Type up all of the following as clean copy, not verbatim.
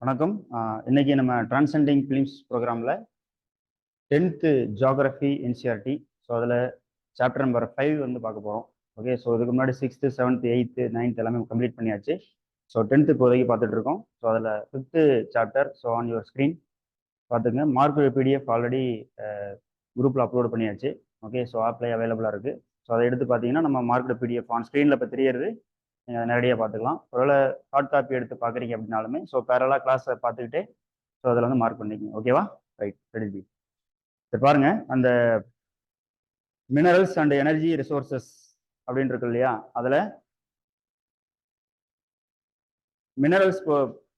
வணக்கம். இன்னைக்கு நம்ம டிரான்செண்டிங் ஃபிலிம்ஸ் ப்ரோக்ராமில் 10th ஜியாகிரஃபி என்சிஆர்டி. ஸோ அதில் சாப்டர் நம்பர் 5 வந்து பார்க்க போகிறோம். ஓகே, ஸோ இதுக்கு முன்னாடி 6th 7th 8th 9th எல்லாமே கம்ப்ளீட் பண்ணியாச்சு. ஸோ 10th இப்போதைக்கு பார்த்துட்டு இருக்கோம். ஸோ அதில் 5th chapter. So on your screen பார்த்துங்க. மார்க் பிடிஎஃப் ஆல்ரெடி குரூப்பில் அப்லோட் பண்ணியாச்சு. ஓகே, ஸோ ஆப்லேயே அவைலபிளாக இருக்குது. ஸோ அதை எடுத்து பார்த்தீங்கன்னா நம்ம மார்க் பிடிஎஃப் ஆன் ஸ்க்ரீனில் இப்போ தெரியுது. நீங்கள் நேரடியாக பார்த்துக்கலாம். ஒருவேளை ஹார்ட் காப்பி எடுத்து பார்க்குறீங்க அப்படின்னாலுமே ஸோ பேரலாக கிளாஸை பார்த்துக்கிட்டே ஸோ அதில் வந்து மார்க் பண்ணிக்கங்க. ஓகேவா? Right, ready. சரி பாருங்க, அந்த மினரல்ஸ் அண்ட் எனர்ஜி ரிசோர்சஸ் அப்படின்னு இருக்கு இல்லையா, அதில் மினரல்ஸ்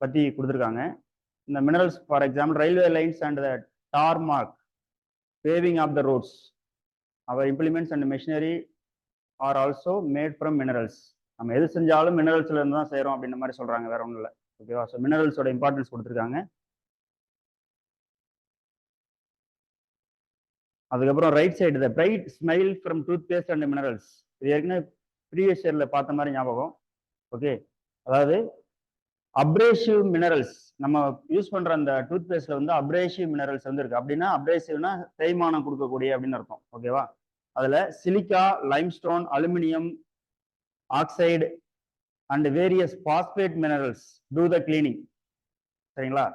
பற்றி கொடுத்துருக்காங்க. இந்த minerals for example railway lines and the tarmac, paving of the roads, our implements and machinery are also made from minerals. நம்ம எது செஞ்சாலும் மினரல்ஸ்ல இருந்து தான் செய்கிறோம் அப்படின்ற மாதிரி சொல்றாங்க, வேற ஒன்றும் இல்லை. ஓகேவா? ஸோ மினரல்ஸோட இம்பார்ட்டன்ஸ் கொடுத்துருக்காங்க. அதுக்கப்புறம் right side the bright smile from toothpaste and minerals. இது ஏற்கனவே ப்ரீவியஸ் இயர்ல பார்த்த மாதிரி ஞாபகம். ஓகே, அதாவது அப்ரேசிவ் மினரல்ஸ் நம்ம யூஸ் பண்ற அந்த டூத் பேஸ்ட்ல வந்து அப்ரேசிவ் மினரல்ஸ் வந்து இருக்கு. அப்படின்னா அப்ரேசிவ்னா தேய்மானம் கொடுக்கக்கூடிய அப்படின்னு அர்த்தம். ஓகேவா? அதுல silica, limestone, aluminium oxide and various phosphate minerals do the cleaning. சரிங்களா?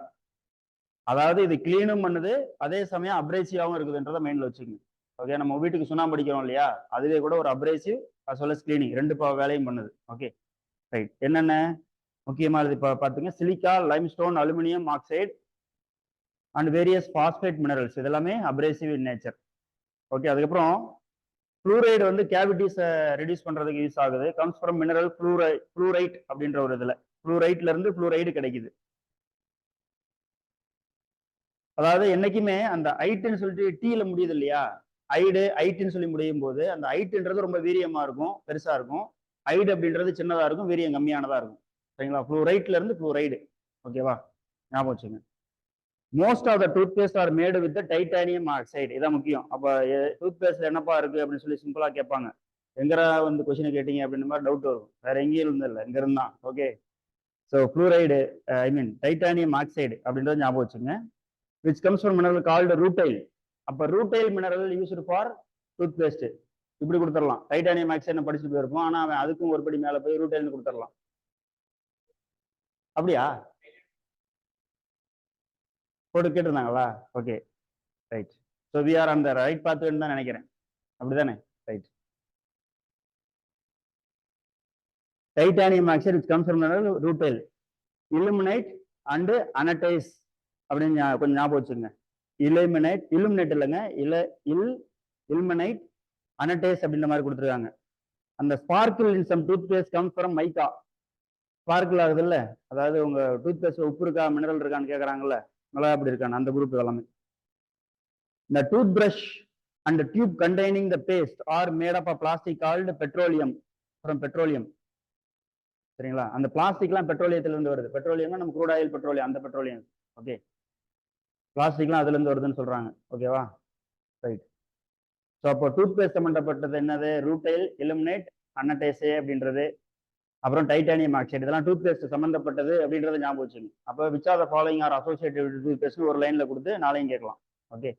அதாவது இது கிளீனும் பண்ணுது, அதே சமயம் அப்ரேசிவாகவும் இருக்குதுன்றதை மெயின்ல வச்சுக்கோங்க. ஓகே, நம்ம வீட்டுக்கு சுண்ணாம்பு அடிக்கிறோம் இல்லையா, அதுவே கூட ஒரு abrasive as well as cleaning, ரெண்டு வேலையும் பண்ணுது. Okay right. என்னென்ன முக்கியமாக இது பார்த்துங்க. Silica, limestone, aluminium oxide and various phosphate minerals, இதெல்லாமே அப்ரேசிவ் இன் நேச்சர். ஓகே, அதுக்கப்புறம் ஃப்ளூரைடு வந்து கேவிட்டிஸை ரெடியூஸ் பண்றதுக்கு யூஸ் ஆகுது. கம்ஸ் ஃப்ரம் மினரல் ஃப்ளூரைட் அப்படின்ற ஒரு இதுல ஃப்ளூரைட்ல இருந்து ஃப்ளூரைடு கிடைக்குது. அதாவது என்னைக்குமே அந்த ஐட்டுன்னு சொல்லிட்டு டீல முடியுது இல்லையா, ஐட்டுன்னு சொல்லி முடியும் போது அந்த ஐட்டுன்றது ரொம்ப வீரியமா இருக்கும், பெருசா இருக்கும். ஐடு அப்படின்றது சின்னதா இருக்கும், வீரியம் கம்மியானதா இருக்கும். சரிங்களா? ஃப்ளூரைட்ல இருந்து ஃப்ளூரைடு. ஓகேவா? ஞாபகம் வச்சுங்க. Most of the toothpaste are made with titanium oxide. இதான் முக்கியம். அப்போ டூத் பேஸ்ட்ல என்னப்பா இருக்கு அப்படின்னு சொல்லி சிம்பிளா கேட்பாங்க. எங்கரா வந்து கொஸ்டின் கேட்டீங்க அப்படின்ற மாதிரி டவுட் வரும். வேற எங்கேயும் இருந்து இல்லை, எங்க இருந்தான். ஓகே, ஸோ ஃப்ளூரைடு ஐ மீன் டைட்டானியம் ஆக்சைடு அப்படின்றத ஞாபகம் வச்சுங்க. which comes from mineral called rutile. அப்ப rutile mineral used for toothpaste. இப்படி கொடுத்துடலாம். டைட்டானியம் ஆக்சைடு படிச்சுட்டு போயிருப்போம், ஆனா அவன் அதுக்கும் ஒரு படி மேல போய் ரூட்டைல்னு கொடுத்துடலாம். அப்படியா? போட்டு கேட்டிருந்தாங்களா? Okay right. So we are அந்த ரைட் பாத்துன்னு தான் நினைக்கிறேன். அப்படிதானே? Right. Titanium oxide which comes from mineral rutile, illuminate and anatize அப்படின்னு கொஞ்சம் ஞாபகம் வச்சுங்க. இலுமினேட் இல்லைங்க, இல்மனைட், அனடேஸ் அப்படின்ற மாதிரி கொடுத்துருக்காங்க. அந்த sparkle in some toothpaste comes from mica. Sparkle ஆகுது இல்ல, அதாவது உங்க டூத் பேஸ்ட் உப்பு இருக்கா மினரல் இருக்கான்னு கேட்கறாங்கல்ல, நல்லா அப்படி இருக்கான்னு அந்த குரூப் எல்லாமே. இந்த toothbrush and tube containing the paste are made of a plastic called petroleum, from petroleum. சரிங்களா? அந்த பிளாஸ்டிக்லாம் பெட்ரோலியத்துல இருந்து வருது. பெட்ரோலியம்னா நம்ம க்ரூட் ஆயில் பெட்ரோலியம், அந்த பெட்ரோலியம். ஓகே, பிளாஸ்டிக்லாம் அதுல இருந்து வருதுன்னு சொல்றாங்க. ஓகேவா? ரைட். ஸோ அப்போ டூத் பேஸ்ட் சம்பந்தப்பட்டது என்னது? ரூட்டைல், இலுமினேட், அன்னடேசே அப்படின்றது, அப்புறம் டைட்டானியம் ஆக்சைடு, இதெல்லாம் டூத் பேஸ்ட் சம்பந்தப்பட்டது அப்படின்றத ஞாபகம் வச்சுங்க. அப்போ which are the following are associated tooth paste ஒரு லைன்ல கொடுத்து நாளையும் கேட்கலாம். ஓகே,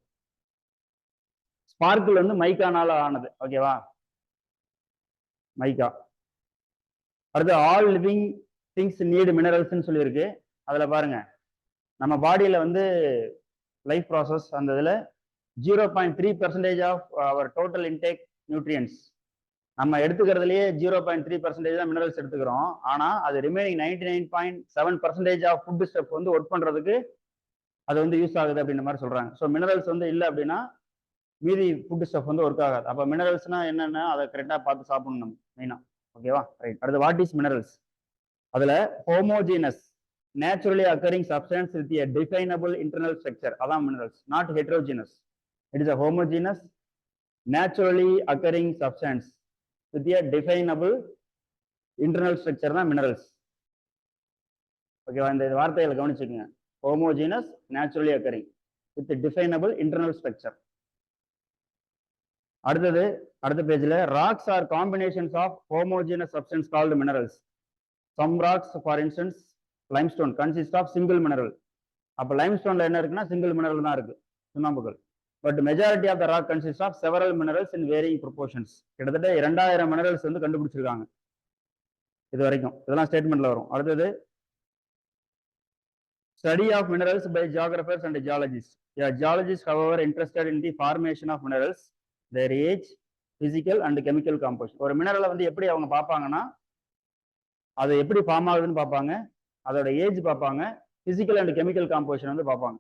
ஸ்பார்க்கிள் வந்து மைக்கானால ஆனது. ஓகேவா? மைக்கா. அடுத்து ஆல் லிவிங் திங்ஸ் நீட் மினரல்ஸ்ன்னு சொல்லியிருக்கு. அதுல பாருங்க, நம்ம பாடியில வந்து லைஃப் ப்ராசஸ் அந்த இதுல 0.3% of our total intake nutrients. நம்ம எடுத்துக்கிறதுலயே 0.3% தான் மினரல்ஸ் எடுத்துக்கிறோம். ஆனா அது ரிமைனிங் 99.7% ஆஃப் ஃபுட் ஸ்டெப் வந்து ஒர்க் பண்றதுக்கு அது வந்து யூஸ் ஆகுது அப்படின்ற மாதிரி சொல்றாங்க. ஸோ மினரல்ஸ் வந்து இல்லை அப்படின்னா மீதி ஃபுட் ஸ்டெப் வந்து ஒர்க் ஆகாது. அப்போ மினரல்ஸ்னா என்னென்ன அதை கரெக்டாக பார்த்து சாப்பிடணும் நம்ம மெயினா. ஓகேவா? ரைட். அடுத்து வாட் இஸ் மினரல்ஸ்? அதுல homogeneous naturally occurring substance with a definable internal structure, அதான் minerals. Not heterogeneous. It is a homogeneous naturally occurring substance with a definable internal structure தான் மினரல்ஸ். ஓகேவா? இந்த வார்த்தைகளை கவனிச்சுக்கோங்க. homogeneous, naturally occurring with a definable internal structure. அடுத்த பேஜ்ல rocks are combinations of homogeneous substance called minerals. Some rocks, for instance, limestone consists of single mineral. அப்போ limestone என்ன இருக்குன்னா single mineral தான் இருக்கு, சுண்ணாம்புகள். But majority of the rock consist of several minerals in varying proportions. கிட்டத்தட்ட 2000 minerals வந்து கண்டுபிடிச்சிருக்காங்க இது வரைக்கும். இதெல்லாம் ஸ்டேட்மெண்ட்ல வரும். அடுத்தது study of minerals by geographers and geologist. Geologist however interested in the formation of minerals, their age, physical and chemical composition. ஒரு மினரலை வந்து எப்படி அவங்க பார்ப்பாங்கன்னா அது எப்படி ஃபார்ம் ஆகுதுன்னு பார்ப்பாங்க, அதோட ஏஜ் பார்ப்பாங்க, பிசிக்கல் அண்ட் கெமிக்கல் காம்போசிஷன் வந்து பார்ப்பாங்க.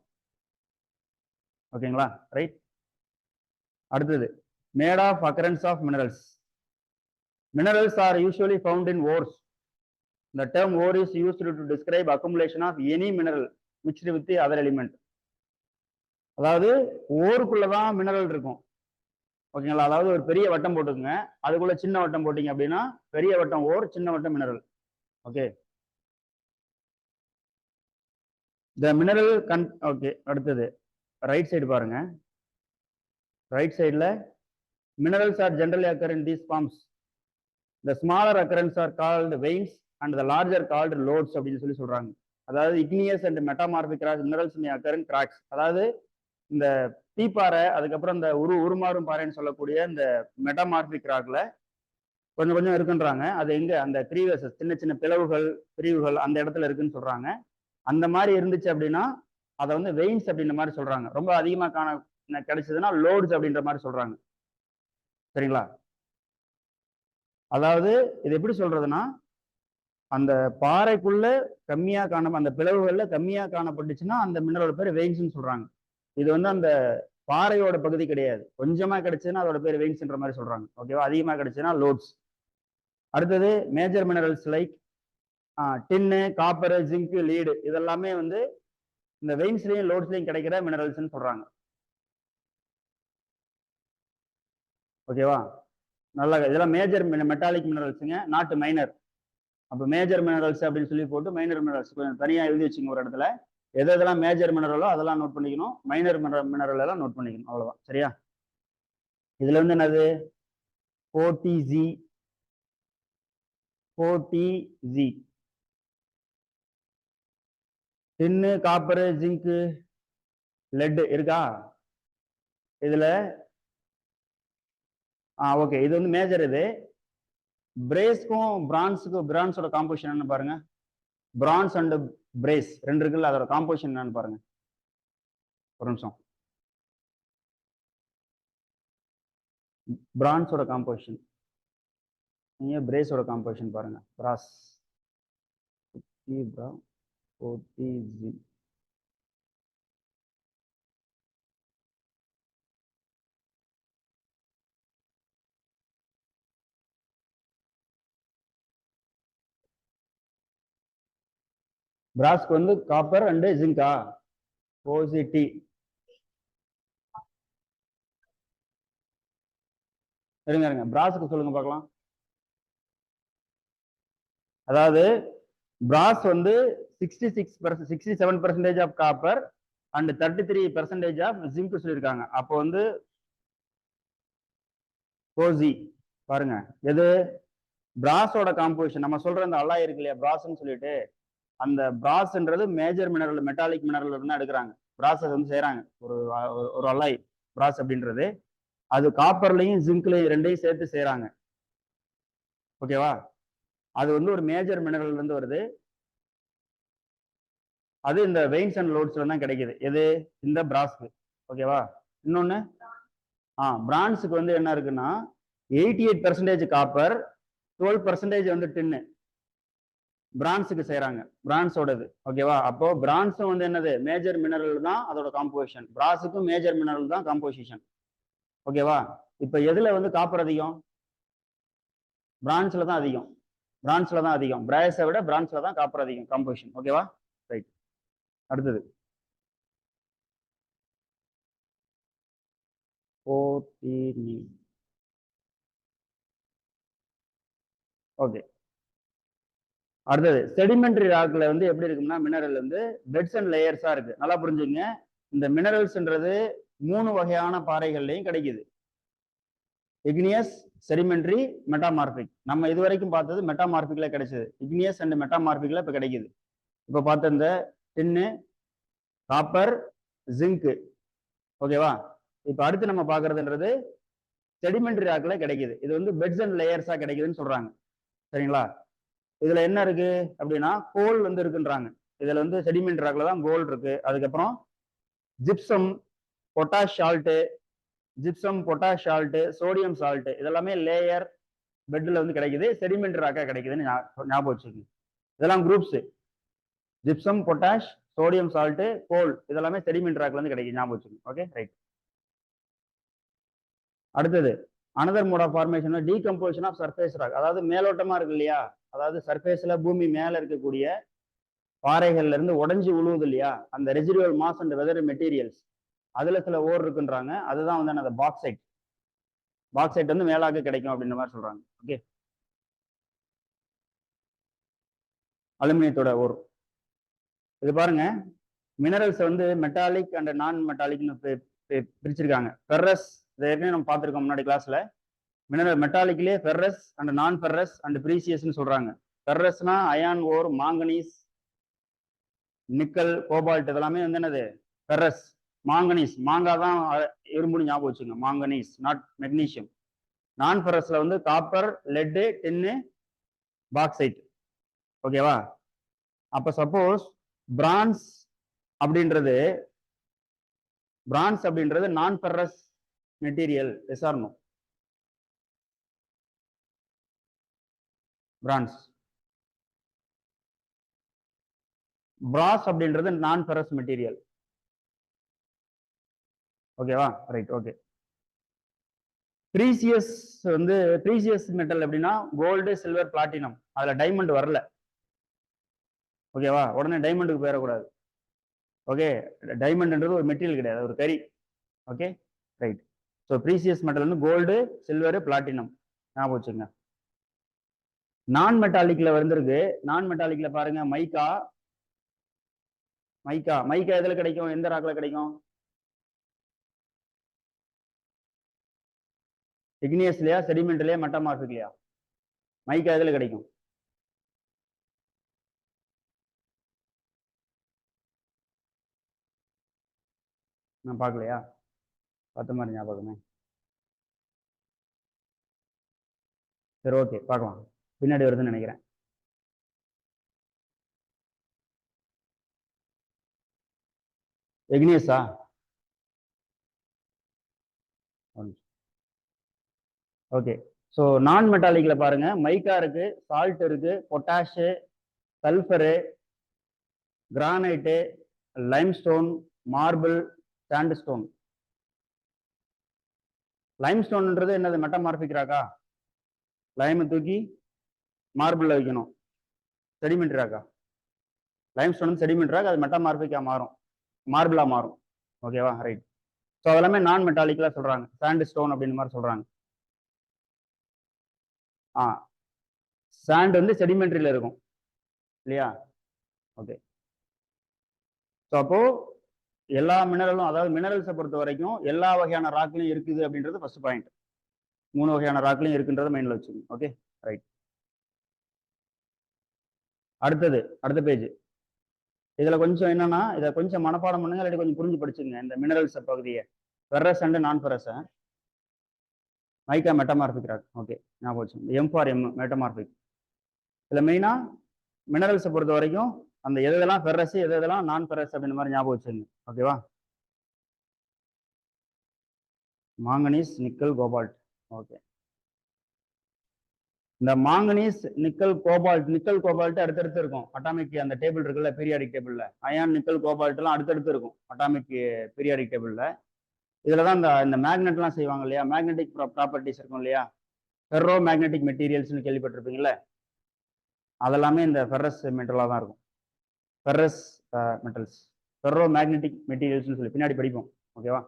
ஓகேங்களா, ரைட். அடுத்தது mode of occurrence of minerals. Minerals are usually found in ores. The term ore is used to describe accumulation of any mineral mixed with the other element. அதாவது ஓருக்குள்ளதான் mineral இருக்கும். ஓகேங்களா, அதாவது ஒரு பெரிய வட்டம் போட்டுக்குங்க, அதுக்குள்ள சின்ன வட்டம் போட்டீங்க அப்படின்னா பெரிய வட்டம் ஓர், சின்ன வட்டம் mineral. Okay, the mineral okay. அடுத்தது ரைட் சைடு பாருங்க. ரைட் சைடுல minerals R generally occur in these forms. The smaller occurrence are called veins and the larger called lodes அப்படின்னு சொல்லி சொல்றாங்க. அதாவது igneous and metamorphic rock minerals may occur in cracks. அதாவது இந்த தீப்பாறை, அதுக்கப்புறம் இந்த உருமாறும் பாறைன்னு சொல்லக்கூடிய இந்த மெட்டாமார்பிக் ராக்ல கொஞ்சம் கொஞ்சம் இருக்குன்றாங்க. அது எங்க, அந்த கிரீவசஸ், சின்ன சின்ன பிரிவுகள் அந்த இடத்துல இருக்குன்னு சொல்றாங்க. அந்த மாதிரி இருந்துச்சு அப்படின்னா அதை வந்து வெயின்ஸ் அப்படின்ற மாதிரி சொல்றாங்க. ரொம்ப அதிகமா கிடைச்சதுன்னா லோட்ஸ் அப்படின்ற மாதிரி சொல்றாங்க. சரிங்களா, அதாவது இது எப்படி சொல்றதுன்னா அந்த பாறைக்குள்ள கம்மியா அந்த பிளவுகள்ல கம்மியா காணப்பட்டுச்சுன்னா அந்த மினரலோட பேர் வெயின்ஸ்னு சொல்றாங்க. இது வந்து அந்த பாறையோட பகுதி கிடையாது, கொஞ்சமா கிடைச்சதுன்னா அதோட பேர் வெயின்ஸ்ன்ற மாதிரி சொல்றாங்க. ஓகேவா, அதிகமா கிடைச்சுன்னா லோட்ஸ். அடுத்தது மேஜர் மினரல்ஸ் லைக் டின்னு, காப்பர், ஜிங்க், லீடு, இதெல்லாமே வந்து இந்த வெயின்ஸ்லயும் லோட்ஸ்லயும் கிடைக்கிற மினரல்ஸ்ன்னு சொல்றாங்க. ஓகேவா, நல்லா. இதெல்லாம் மேஜர் மெட்டாலிக் மினரல்ஸுங்க, நாட் மைனர். அப்போ மேஜர் மினரல்ஸ் அப்படின்னு சொல்லி போட்டு மைனர் மினரல்ஸ் கொஞ்சம் தனியாக எழுதி வச்சுங்க ஒரு இடத்துல. எதெல்லாம் மேஜர் மினரலோ அதெல்லாம் நோட் பண்ணிக்கணும், மைனர் மினரல் எல்லாம் நோட் பண்ணிக்கணும், அவ்வளோதான். சரியா, இதுல வந்து என்னது, ஓடிஜி, டின்னு, காப்பரு, ஜிங்கு, லெட் இருக்கா இதுல? ஓகே, இது வந்து மேஜர். இது பிரேஸ்க்கும் பிரான்ஸோட காம்போசிஷன் என்ன பாருங்க. பிரான்ஸ் அண்ட் பிரேஸ் ரெண்டு இருக்குல்ல, அதோட காம்போசிஷன் என்னன்னு பாருங்க. ஒரு நிமிஷம். பிரான்ஸோட காம்போசிஷன், நீங்க பிரேஸோட காம்போசிஷன் பாருங்க. பிராஸ், ஓடிஜி. பிராஸ்க்கு வந்து காப்பர் அண்ட் ஜிங்கா, ஓசிடி. இருங்க பிராஸ்க்கு சொல்லுங்க பார்க்கலாம். அதாவது பிராஸ் வந்து 67% of copper and 33% of zinc சொல்லியிருக்காங்க. அப்போ வந்து ஓசி பாருங்க. எது பிராஸோட காம்போசிஷன் நம்ம சொல்ற அந்த அல்லாய் இருக்கு இல்லையா, பிராஸ்ன்னு சொல்லிட்டு, அந்த பிராஸ்ன்றது மேஜர் மினரல், மெட்டாலிக் மினரல் தான் எடுக்கிறாங்க. பிராஸை வந்து செய்யறாங்க, ஒரு அல்லாய் பிராஸ் அப்படின்றது. அது காப்பர்லையும் ஜிங்க்லையும் ரெண்டையும் சேர்த்து செய்யறாங்க. ஓகேவா, அது வந்து ஒரு மேஜர் மினரல் இருந்து வருது. அது இந்த வெயின்ஸ் அண்ட் லோட்ஸ்ல தான் கிடைக்குது. எது, இந்த பிராஸ்க்கு. ஓகேவா, இன்னொன்னு பிரான்ஸுக்கு வந்து என்ன இருக்குன்னா 88% காப்பர், 12% வந்து டின்னு பிரான்ஸுக்கு செய்யறாங்க, பிரான்ஸோடது. ஓகேவா, அப்போ பிரான்ஸும் வந்து என்னது, மேஜர் மினரல் தான் அதோட காம்போசிஷன். பிராஸுக்கும் மேஜர் மினரல் தான் காம்போசிஷன். ஓகேவா, இப்ப எதுல வந்து காப்பர் அதிகம்? பிரான்ஸ்ல தான் அதிகம். பிரேஸை விட பிரான்ஸ்ல தான் காப்பர் அதிகம் காம்போசிஷன். ஓகேவா, ரைட். அடுத்தது ஓகே. அடுத்தது செடிமெண்டரி ராக்ல வந்து எப்படி இருக்கும்னா மினரல் வந்து பெட்ஸ் அண்ட் லேயர்ஸா இருக்கு. நல்லா புரிஞ்சுங்க, இந்த மினரல்ஸ்ன்றது 3 வகையான பாறைகள்லையும் கிடைக்குது. Igneous, sedimentary, metamorphic. நம்ம இது வரைக்கும் பார்த்தது மெட்டாமார்பிக்ல கிடைச்சது. இக்னியஸ் அண்ட் மெட்டாமார்பிக்ல இப்ப கிடைக்குது. இப்போ பார்த்த இந்த டின்னு, காப்பர், ஜிங்க். ஓகேவா? இப்போ அடுத்து நம்ம பார்க்கறதுன்றது செடிமெண்ட்ரி ராக்ல கிடைக்குது. இது வந்து பெட்ஸ் அண்ட் லேயர்ஸா கிடைக்குதுன்னு சொல்றாங்க. சரிங்களா? இதுல என்ன இருக்கு அப்படின்னா கோல் வந்து இருக்குன்றாங்க. இதுல வந்து செடிமெண்ட் ராக்ல தான் கோல்டு இருக்கு. அதுக்கப்புறம் gypsum, potash salt, gypsum, potash salt, sodium salt இதெல்லாமே லேயர் பெட்ல வந்து கிடைக்குது. செடிமெண்ட் ராக்கா கிடைக்குதுன்னு ஞாபகம் வச்சுக்கோங்க. இதெல்லாம் groups. Gypsum, potash, sodium salt, coal இதெல்லாமே செடிமெண்ட் ராக்ல இருந்து கிடைக்குது. ஞாபகம் வச்சுக்கோங்க. Okay, right. அடுத்தது another mode of formation decomposition of surface rock. அதாவது மேலோட்டமா இருக்கு இல்லையா, அதாவது சர்ஃபேஸ்ல பூமி மேல இருக்கக்கூடிய பாறைகள்ல இருந்து உடஞ்சி உழுவுது இல்லையா, அந்த residual mass and weather materials அதுல சில ஓர் இருக்குன்றாங்க. அதுதான் வந்து அந்த பாக்சைட். பாக்சைட் வந்து மேலாக கிடைக்கும் அப்படின்ற மாதிரி சொல்றாங்க. ஓகே, அலுமினியத்தோட ஓர். இது பாருங்க, மினரல்ஸ் வந்து மெட்டாலிக் அண்ட் நான் மெட்டாலிக்னு பிரிச்சிருக்காங்க. ஃபெர்ரஸ் ஏற்கனவே நம்ம பார்த்துருக்கோம் முன்னாடி கிளாஸ்ல. மினரல் மெட்டாலிக்லயே ஃபெர்ரஸ் அண்ட் நான் ஃபெர்ரஸ் அண்ட் ப்ரீசியஸ்ன்னு சொல்றாங்க. ஃபெர்ரஸ்னா அயான் ஓர், மாங்கனீஸ், நிக்கல், கோபால்ட் இதெல்லாமே வந்து என்னது ஃபெர்ரஸ். மாங்கனீஸ், மாங்கா தான் இரும்புன்னு ஞாபகம் வச்சுங்க, மாங்கனீஸ் நாட் மெக்னீசியம். நான் ஃபெர்ரஸ்ல வந்து காப்பர், லெட்டு, டின்னு, பாக்சைட். ஓகேவா? அப்ப சப்போஸ் பிரான்ஸ் அப்படின்றது non ferrous material, yes or no? Bronze. Brass அப்படின்றது நான் ஃபெரஸ் மெட்டீரியல். ஓகேவா? Right, okay. ப்ரீசியஸ் வந்து ப்ரீசியஸ் மெட்டல் அப்படின்னா கோல்டு, சில்வர், பிளாட்டினம். அதுல டைமண்ட் வரல. ஓகேவா? உடனே டைமண்டுக்கு போயிடக்கூடாது. ஓகே, டைமண்ட்ன்றது ஒரு மெட்டீரியல் கிடையாது, ஒரு கரி. Okay, right. So precious metal வந்து கோல்டு, சில்வர், பிளாட்டினம் ஞாபகம் வச்சுங்க. நான் மெட்டாலிக்ல வந்திருக்கு. நான் மெட்டாலிக்ல பாருங்க, மைக்கா. மைக்கா மைக்கா எதுல கிடைக்கும், எந்த ராக்ல கிடைக்கும்? இக்னியஸ்லயா, செடிமெண்ட்லயா, மெட்டமார்பிக்லயா? மைக்கா எதுல கிடைக்கும்? நான் பார்க்கலையா? பார்த்த மாதிரி ஞாபகமே. சரி, ஓகே, பார்க்கலாம். பின்னாடி வருதுன்னு நினைக்கிறேன். எக்னியஸா? ஓகே. ஸோ நான் மெட்டாலிக்ல பாருங்க, மைக்கா இருக்கு, சால்ட் இருக்கு, potash, sulphur, granite, limestone, marble, sandstone. லைம்ஸ்டோன்ன்றது என்னது? மெட்டமார்பிக் ராக்கா? லைமை தூக்கி மார்பிள்ல வைக்கணும். செடிமெண்ட் ராக்கா? லைம்ஸ்டோன் செடிமெண்ட் ராக், அது மெட்டமார்பிக்கா மாறும், மார்பிளா மாறும். ஓகேவா? ரைட். ஸோ அதெல்லாமே நான் மெட்டாலிக்ல சொல்றாங்க, சாண்ட்ஸ்டோன் அப்படின்னு மாதிரி சொல்றாங்க. சாண்ட் வந்து செடிமெண்ட்ரியில இருக்கும் இல்லையா? ஓகே. ஸோ அப்போ எல்லா மினரலும், அதாவது மினரல்ஸை பொறுத்த வரைக்கும் எல்லா வகையான ராக்லையும் இருக்குது அப்படின்றது ஃபர்ஸ்ட் பாயிண்ட். 3 வகையான ராக்லையும் இருக்குன்றத மைண்ட்ல வச்சுக்கோங்க. Okay, right. அடுத்த பேஜ். இதுல கொஞ்சம் என்னன்னா, இதை கொஞ்சம் மனப்பாடம் பண்ணுங்க, இல்லாட்டி கொஞ்சம் புரிஞ்சு படிச்சுங்க இந்த மினரல்ஸ் பகுதியை. ஃபெர்ரஸ் அண்ட் நான் ஃபெர்ரஸ். மைக்கா மெட்டமார்பிக் ராக். ஓகே, ஞாபகம் வச்சுங்க. M for him, metamorphic. இதுல மெயினா மினரல்ஸை பொறுத்த வரைக்கும் அந்த எதெல்லாம் ஃபெர்ரஸ், எதெல்லாம் நான் ஃபெர்ரஸ் அப்படின்ற மாதிரி ஞாபகம் வச்சுங்க. ஓகேவா? Manganese, nickel, cobalt. ஓகே. இந்த மாங்கனீஸ், நிக்கல், கோபால்ட் அடுத்தடுத்து இருக்கும். அட்டாமிக் அந்த டேபிள் இருக்குல்ல, பீரியாடிக் டேபிள்ல அயான், நிக்கல், கோபால்ட் எல்லாம் அடுத்தடுத்து இருக்கும் அட்டாமிக் பீரியாடிக் டேபிள்ல. இதுலதான் இந்த மேக்னெட்லாம் செய்வாங்க இல்லையா, மேக்னெட்டிக் ப்ராப்பர்ட்டிஸ் இருக்கும் இல்லையா, ஃபெர்ரோ மேக்னெட்டிக் மெட்டீரியல்ஸ்னு கேள்விப்பட்டிருப்பீங்கல்ல, அதெல்லாமே இந்த ஃபெர்ரஸ் மெட்டலா தான் இருக்கும். ஃபெர்ரஸ் மெட்டல்ஸ், ஃபெர்ரோ மேக்னெட்டிக் மெட்டீரியல்ஸ்னு சொல்லி பின்னாடி படிப்போம். ஓகேவா?